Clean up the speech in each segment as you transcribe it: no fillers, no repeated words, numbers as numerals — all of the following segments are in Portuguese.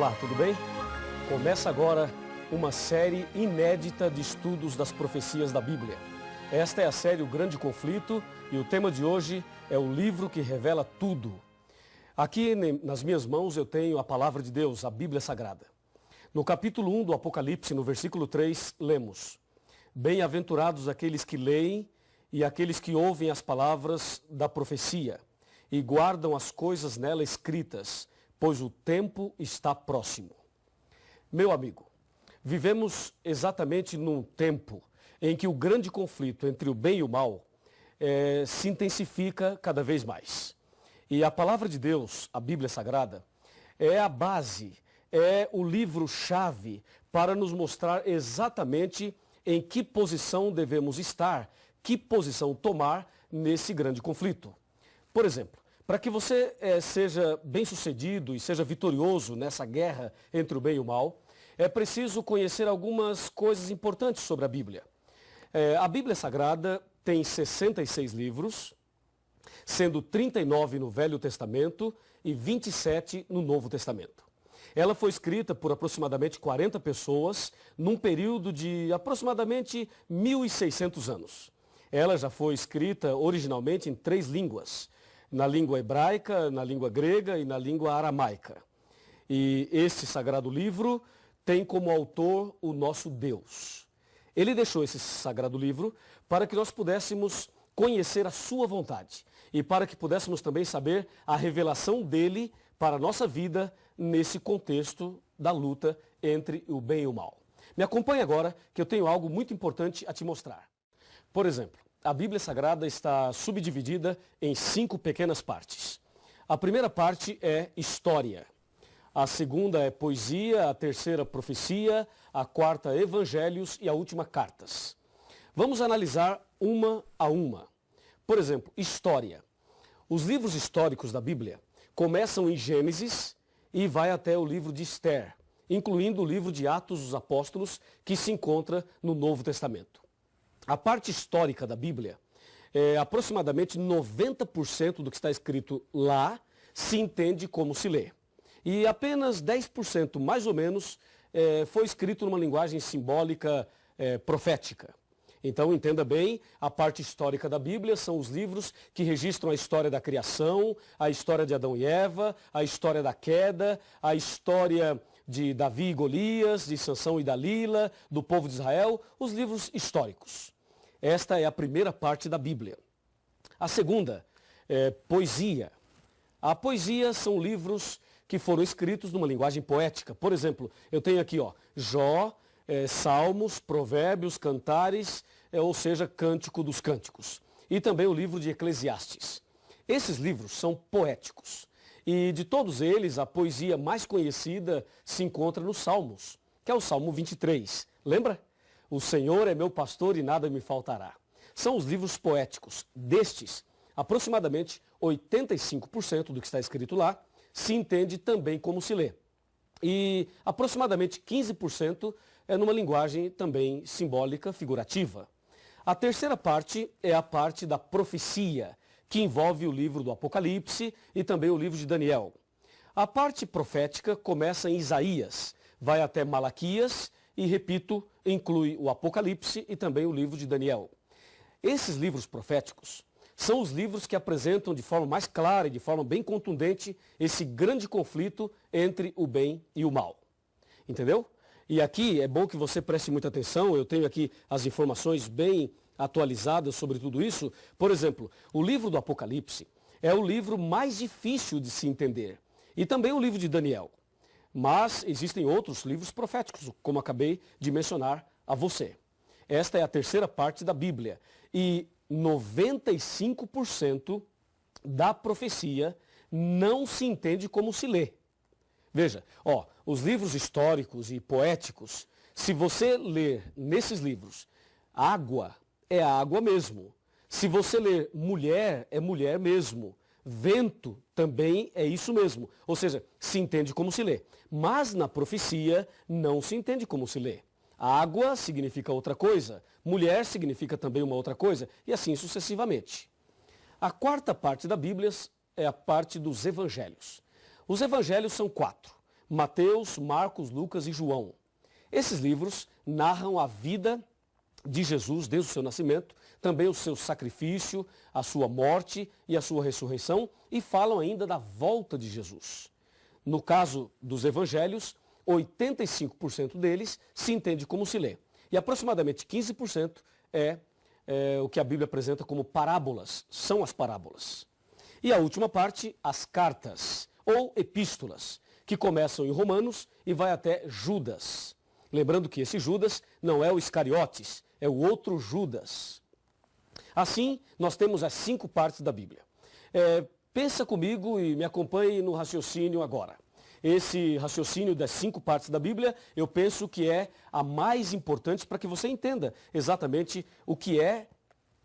Olá, tudo bem? Começa agora uma série inédita de estudos das profecias da Bíblia. Esta é a série O Grande Conflito e o tema de hoje é o livro que revela tudo. Aqui nas minhas mãos eu tenho a palavra de Deus, a Bíblia Sagrada. No capítulo 1 do Apocalipse, no versículo 3, lemos: Bem-aventurados aqueles que leem e aqueles que ouvem as palavras da profecia e guardam as coisas nela escritas, pois o tempo está próximo. Meu amigo, vivemos exatamente num tempo em que o grande conflito entre o bem e o mal se intensifica cada vez mais. E a palavra de Deus, a Bíblia Sagrada, é a base, é o livro-chave para nos mostrar exatamente em que posição devemos estar, que posição tomar nesse grande conflito. Por exemplo, para que você seja bem-sucedido e seja vitorioso nessa guerra entre o bem e o mal, é preciso conhecer algumas coisas importantes sobre a Bíblia. A Bíblia Sagrada tem 66 livros, sendo 39 no Velho Testamento e 27 no Novo Testamento. Ela foi escrita por aproximadamente 40 pessoas num período de aproximadamente 1.600 anos. Ela já foi escrita originalmente em 3 línguas, na língua hebraica, na língua grega e na língua aramaica. E esse sagrado livro tem como autor o nosso Deus. Ele deixou esse sagrado livro para que nós pudéssemos conhecer a sua vontade e para que pudéssemos também saber a revelação dele para a nossa vida nesse contexto da luta entre o bem e o mal. Me acompanhe agora que eu tenho algo muito importante a te mostrar. Por exemplo, a Bíblia Sagrada está subdividida em 5 pequenas partes. A primeira parte é história. A segunda é poesia, a terceira profecia, a quarta evangelhos e a última cartas. Vamos analisar uma a uma. Por exemplo, história. Os livros históricos da Bíblia começam em Gênesis e vai até o livro de Esther, incluindo o livro de Atos dos Apóstolos, que se encontra no Novo Testamento. A parte histórica da Bíblia, aproximadamente 90% do que está escrito lá se entende como se lê. E apenas 10%, mais ou menos, foi escrito numa linguagem simbólica profética. Então, entenda bem, a parte histórica da Bíblia são os livros que registram a história da criação, a história de Adão e Eva, a história da queda, a história de Davi e Golias, de Sansão e Dalila, do povo de Israel, os livros históricos. Esta é a primeira parte da Bíblia. A segunda é poesia. A poesia são livros que foram escritos numa linguagem poética. Por exemplo, eu tenho aqui Jó, Salmos, Provérbios, Cantares, ou seja, Cântico dos Cânticos. E também o livro de Eclesiastes. Esses livros são poéticos. E de todos eles, a poesia mais conhecida se encontra nos Salmos, que é o Salmo 23. Lembra? O Senhor é meu pastor e nada me faltará. São os livros poéticos. Destes, aproximadamente 85% do que está escrito lá se entende também como se lê. E aproximadamente 15% é numa linguagem também simbólica, figurativa. A terceira parte é a parte da profecia, que envolve o livro do Apocalipse e também o livro de Daniel. A parte profética começa em Isaías, vai até Malaquias e, repito, inclui o Apocalipse e também o livro de Daniel. Esses livros proféticos são os livros que apresentam de forma mais clara e de forma bem contundente esse grande conflito entre o bem e o mal. Entendeu? E aqui é bom que você preste muita atenção, eu tenho aqui as informações bem atualizadas sobre tudo isso. Por exemplo, o livro do Apocalipse é o livro mais difícil de se entender. E também o livro de Daniel. Mas existem outros livros proféticos, como acabei de mencionar a você. Esta é a terceira parte da Bíblia. E 95% da profecia não se entende como se lê. Veja, os livros históricos e poéticos, se você ler nesses livros, água é água mesmo. Se você ler mulher, é mulher mesmo. Vento também é isso mesmo. Ou seja, se entende como se lê. Mas na profecia não se entende como se lê. Água significa outra coisa, mulher significa também uma outra coisa, e assim sucessivamente. A quarta parte da Bíblia é a parte dos evangelhos. Os evangelhos são 4. Mateus, Marcos, Lucas e João. Esses livros narram a vida de Jesus desde o seu nascimento, também o seu sacrifício, a sua morte e a sua ressurreição, e falam ainda da volta de Jesus. No caso dos evangelhos, 85% deles se entende como se lê. E aproximadamente 15% é o que a Bíblia apresenta como parábolas, são as parábolas. E a última parte, as cartas, ou epístolas, que começam em Romanos e vai até Judas. Lembrando que esse Judas não é o Iscariotes, é o outro Judas. Assim, nós temos as 5 partes da Bíblia. Pensa comigo e me acompanhe no raciocínio agora. Esse raciocínio das 5 partes da Bíblia, eu penso que é a mais importante para que você entenda exatamente o que é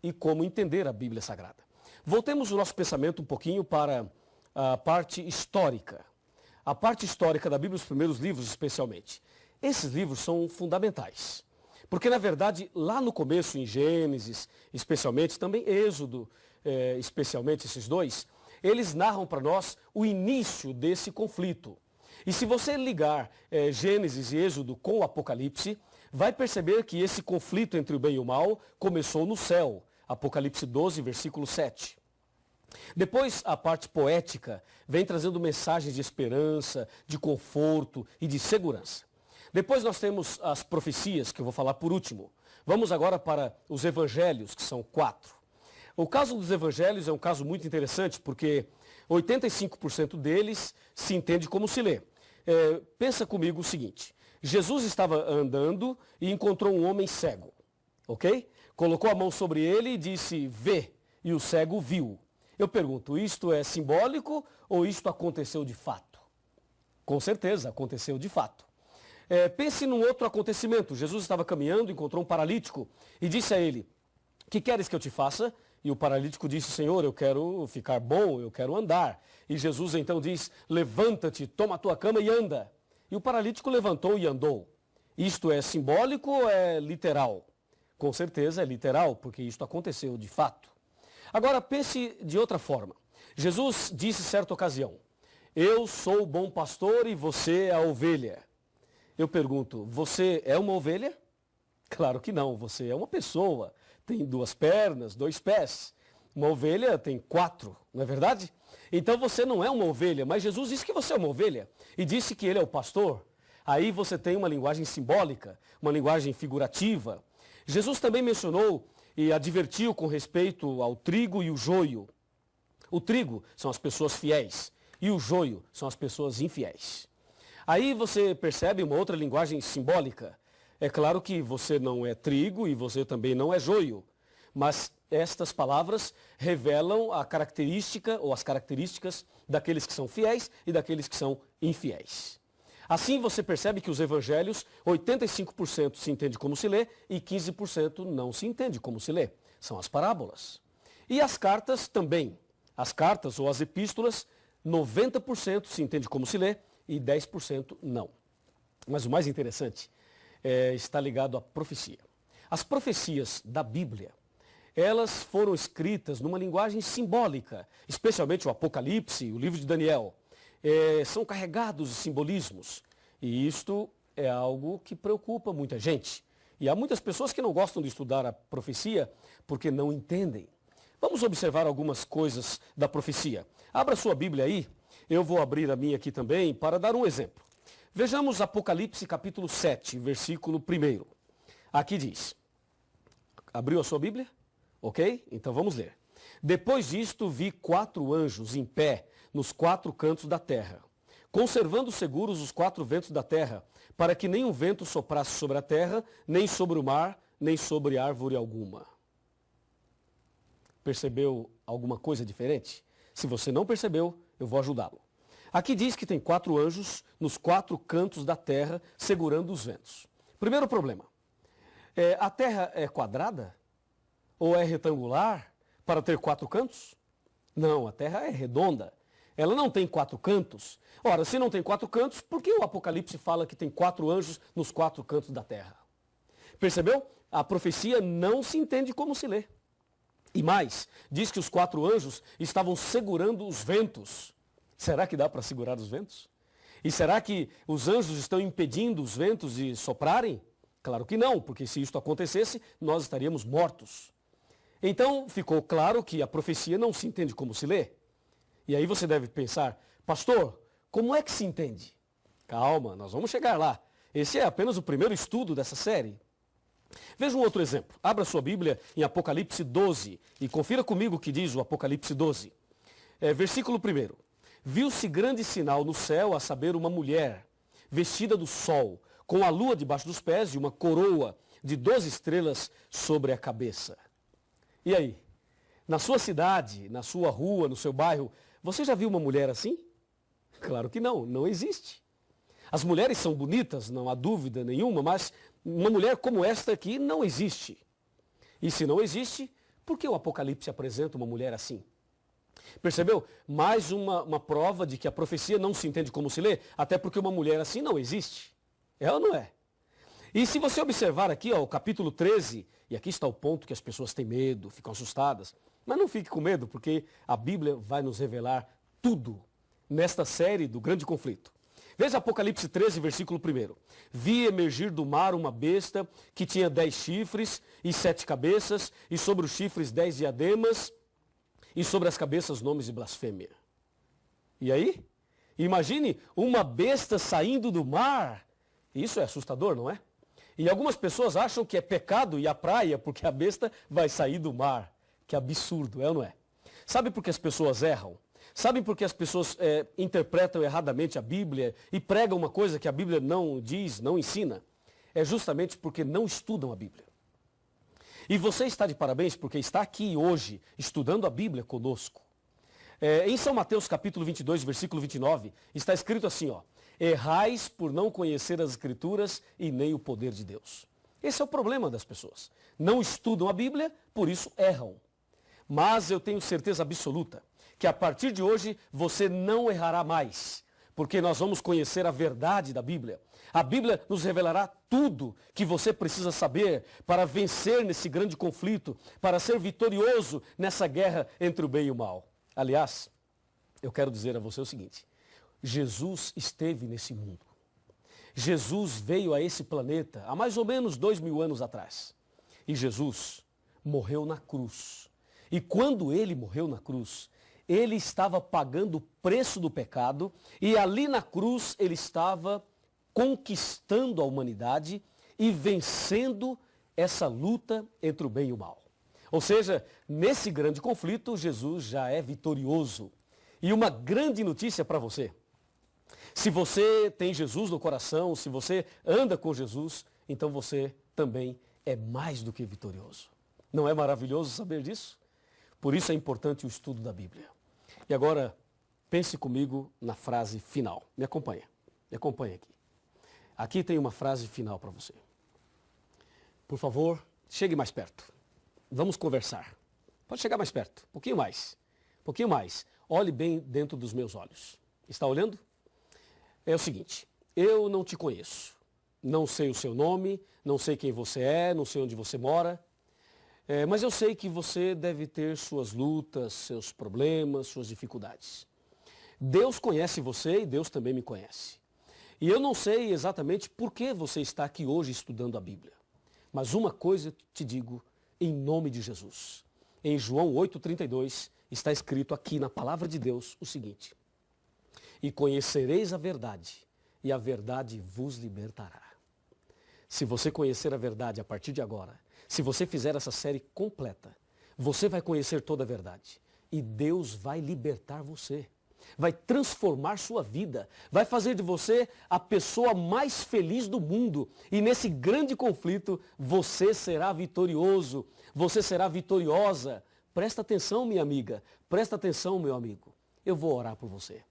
e como entender a Bíblia Sagrada. Voltemos o nosso pensamento um pouquinho para a parte histórica. A parte histórica da Bíblia, os primeiros livros especialmente. Esses livros são fundamentais. Porque, na verdade, lá no começo, em Gênesis, especialmente, também Êxodo, especialmente esses dois, eles narram para nós o início desse conflito. E se você ligar Gênesis e Êxodo com o Apocalipse, vai perceber que esse conflito entre o bem e o mal começou no céu. Apocalipse 12, versículo 7. Depois, a parte poética vem trazendo mensagens de esperança, de conforto e de segurança. Depois nós temos as profecias, que eu vou falar por último. Vamos agora para os evangelhos, que são 4. O caso dos evangelhos é um caso muito interessante, porque 85% deles se entende como se lê. Pensa comigo o seguinte, Jesus estava andando e encontrou um homem cego, ok? Colocou a mão sobre ele e disse, vê, e o cego viu. Eu pergunto, isto é simbólico ou isto aconteceu de fato? Com certeza, aconteceu de fato. Pense num outro acontecimento. Jesus estava caminhando, encontrou um paralítico e disse a ele, que queres que eu te faça? E o paralítico disse, Senhor, eu quero ficar bom, eu quero andar. E Jesus então diz, levanta-te, toma a tua cama e anda. E o paralítico levantou e andou. Isto é simbólico ou é literal? Com certeza é literal, porque isto aconteceu de fato. Agora pense de outra forma. Jesus disse certa ocasião, eu sou o bom pastor e você é a ovelha. Eu pergunto, você é uma ovelha? Claro que não, você é uma pessoa, tem 2 pernas, 2 pés. Uma ovelha tem 4, não é verdade? Então você não é uma ovelha, mas Jesus disse que você é uma ovelha e disse que ele é o pastor. Aí você tem uma linguagem simbólica, uma linguagem figurativa. Jesus também mencionou e advertiu com respeito ao trigo e o joio. O trigo são as pessoas fiéis e o joio são as pessoas infiéis. Aí você percebe uma outra linguagem simbólica. É claro que você não é trigo e você também não é joio, mas estas palavras revelam a característica ou as características daqueles que são fiéis e daqueles que são infiéis. Assim você percebe que os evangelhos, 85% se entende como se lê e 15% não se entende como se lê. São as parábolas. E as cartas também. As cartas ou as epístolas, 90% se entende como se lê e 10% não. Mas o mais interessante está ligado à profecia. As profecias da Bíblia, elas foram escritas numa linguagem simbólica, especialmente o Apocalipse, o livro de Daniel. São carregados de simbolismos. E isto é algo que preocupa muita gente. E há muitas pessoas que não gostam de estudar a profecia porque não entendem. Vamos observar algumas coisas da profecia. Abra sua Bíblia aí. Eu vou abrir a minha aqui também para dar um exemplo. Vejamos Apocalipse capítulo 7, versículo 1. Aqui diz, abriu a sua Bíblia? Ok? Então vamos ler. Depois disto vi 4 anjos em pé nos 4 cantos da terra, conservando seguros os 4 ventos da terra, para que nenhum vento soprasse sobre a terra, nem sobre o mar, nem sobre árvore alguma. Percebeu alguma coisa diferente? Se você não percebeu, eu vou ajudá-lo. Aqui diz que tem 4 anjos nos 4 cantos da terra, segurando os ventos. Primeiro problema, a terra é quadrada? Ou é retangular para ter 4 cantos? Não, a terra é redonda. Ela não tem 4 cantos. Ora, se não tem 4 cantos, por que o Apocalipse fala que tem 4 anjos nos 4 cantos da terra? Percebeu? A profecia não se entende como se lê. E mais, diz que os 4 anjos estavam segurando os ventos. Será que dá para segurar os ventos? E será que os anjos estão impedindo os ventos de soprarem? Claro que não, porque se isto acontecesse, nós estaríamos mortos. Então ficou claro que a profecia não se entende como se lê. E aí você deve pensar, pastor, como é que se entende? Calma, nós vamos chegar lá. Esse é apenas o primeiro estudo dessa série. Veja um outro exemplo. Abra sua Bíblia em Apocalipse 12 e confira comigo o que diz o Apocalipse 12. Versículo 1. Viu-se grande sinal no céu, a saber, uma mulher, vestida do sol, com a lua debaixo dos pés e uma coroa de 12 estrelas sobre a cabeça. E aí? Na sua cidade, na sua rua, no seu bairro, você já viu uma mulher assim? Claro que não, não existe. As mulheres são bonitas, não há dúvida nenhuma, mas uma mulher como esta aqui não existe. E se não existe, por que o Apocalipse apresenta uma mulher assim? Percebeu? Mais uma prova de que a profecia não se entende como se lê, até porque uma mulher assim não existe. É ou não é? E se você observar aqui, ó, o capítulo 13, e aqui está o ponto que as pessoas têm medo, ficam assustadas, mas não fique com medo, porque a Bíblia vai nos revelar tudo nesta série do grande conflito. Veja Apocalipse 13, versículo 1. Vi emergir do mar uma besta que tinha 10 chifres e 7 cabeças, e sobre os chifres 10 diademas, e sobre as cabeças nomes de blasfêmia. E aí? Imagine uma besta saindo do mar. Isso é assustador, não é? E algumas pessoas acham que é pecado ir à praia porque a besta vai sair do mar. Que absurdo, é ou não é? Sabe por que as pessoas erram? Sabe por que as pessoas interpretam erradamente a Bíblia e pregam uma coisa que a Bíblia não diz, não ensina? É justamente porque não estudam a Bíblia. E você está de parabéns porque está aqui hoje estudando a Bíblia conosco. Em São Mateus capítulo 22, versículo 29, está escrito assim, ó: errais por não conhecer as Escrituras e nem o poder de Deus. Esse é o problema das pessoas. Não estudam a Bíblia, por isso erram. Mas eu tenho certeza absoluta que a partir de hoje você não errará mais, porque nós vamos conhecer a verdade da Bíblia. A Bíblia nos revelará tudo que você precisa saber para vencer nesse grande conflito, para ser vitorioso nessa guerra entre o bem e o mal. Aliás, eu quero dizer a você o seguinte: Jesus esteve nesse mundo. Jesus veio a esse planeta há mais ou menos 2000 anos atrás. E Jesus morreu na cruz. E quando ele morreu na cruz, ele estava pagando o preço do pecado e ali na cruz ele estava conquistando a humanidade e vencendo essa luta entre o bem e o mal. Ou seja, nesse grande conflito, Jesus já é vitorioso. E uma grande notícia para você: se você tem Jesus no coração, se você anda com Jesus, então você também é mais do que vitorioso. Não é maravilhoso saber disso? Por isso é importante o estudo da Bíblia. E agora, pense comigo na frase final. Me acompanha aqui. Aqui tem uma frase final para você. Por favor, chegue mais perto. Vamos conversar. Pode chegar mais perto, um pouquinho mais. Um pouquinho mais. Olhe bem dentro dos meus olhos. Está olhando? É o seguinte: eu não te conheço. Não sei o seu nome, não sei quem você é, não sei onde você mora. Mas eu sei que você deve ter suas lutas, seus problemas, suas dificuldades. Deus conhece você e Deus também me conhece. E eu não sei exatamente por que você está aqui hoje estudando a Bíblia. Mas uma coisa eu te digo em nome de Jesus. Em João 8,32 está escrito aqui na palavra de Deus o seguinte: e conhecereis a verdade, e a verdade vos libertará. Se você conhecer a verdade a partir de agora, se você fizer essa série completa, você vai conhecer toda a verdade. E Deus vai libertar você. Vai transformar sua vida. Vai fazer de você a pessoa mais feliz do mundo. E nesse grande conflito, você será vitorioso. Você será vitoriosa. Presta atenção, minha amiga. Presta atenção, meu amigo. Eu vou orar por você.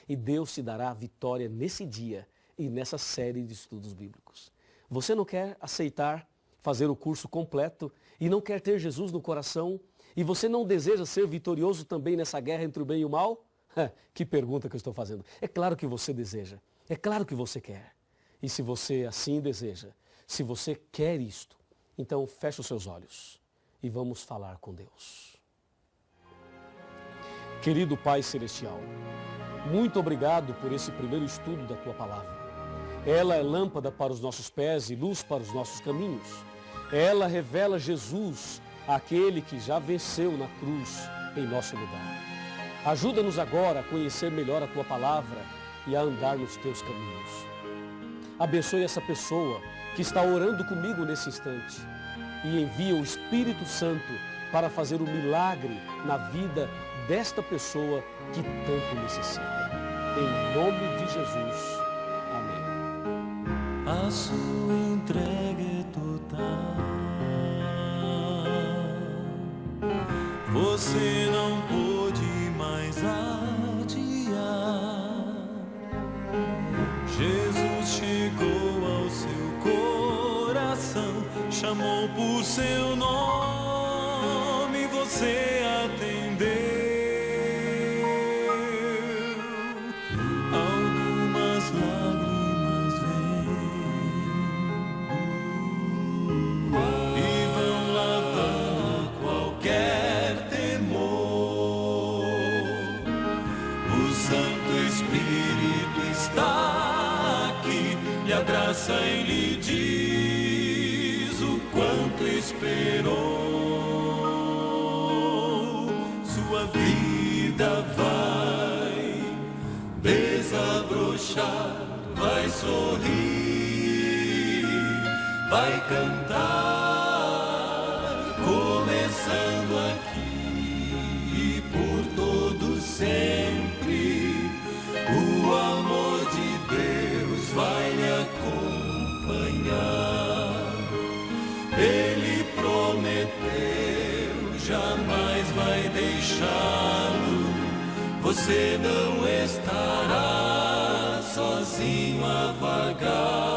E Deus te dará a vitória nesse dia e nessa série de estudos bíblicos. Você não quer aceitar fazer o curso completo e não quer ter Jesus no coração e você não deseja ser vitorioso também nessa guerra entre o bem e o mal? Que pergunta que eu estou fazendo. É claro que você deseja, é claro que você quer. E se você assim deseja, se você quer isto, então feche os seus olhos e vamos falar com Deus. Querido Pai Celestial, Muito obrigado por esse primeiro estudo da Tua Palavra. Ela é lâmpada para os nossos pés e luz para os nossos caminhos. Ela revela Jesus, aquele que já venceu na cruz em nosso lugar. Ajuda-nos agora a conhecer melhor a Tua Palavra e a andar nos Teus caminhos. Abençoe essa pessoa que está orando comigo nesse instante e envia o Espírito Santo para fazer o milagre na vida desta pessoa que tanto necessita. Em nome de Jesus. Amém. A sua entrega é total. Você não pôde mais adiar. Jesus chegou ao seu coração, chamou por seu nome, você atendeu. Algumas lágrimas vêm e vão lavando qualquer temor. O Santo Espírito está aqui, lhe abraça e lhe diz o quanto esperou. Sua vida vai desabrochar, vai sorrir, vai cantar, começando aqui e por todo sempre. O amor de Deus vai lhe acompanhar. Ele prometeu, jamais vai deixá-lo. Você não estará sozinho a vagar.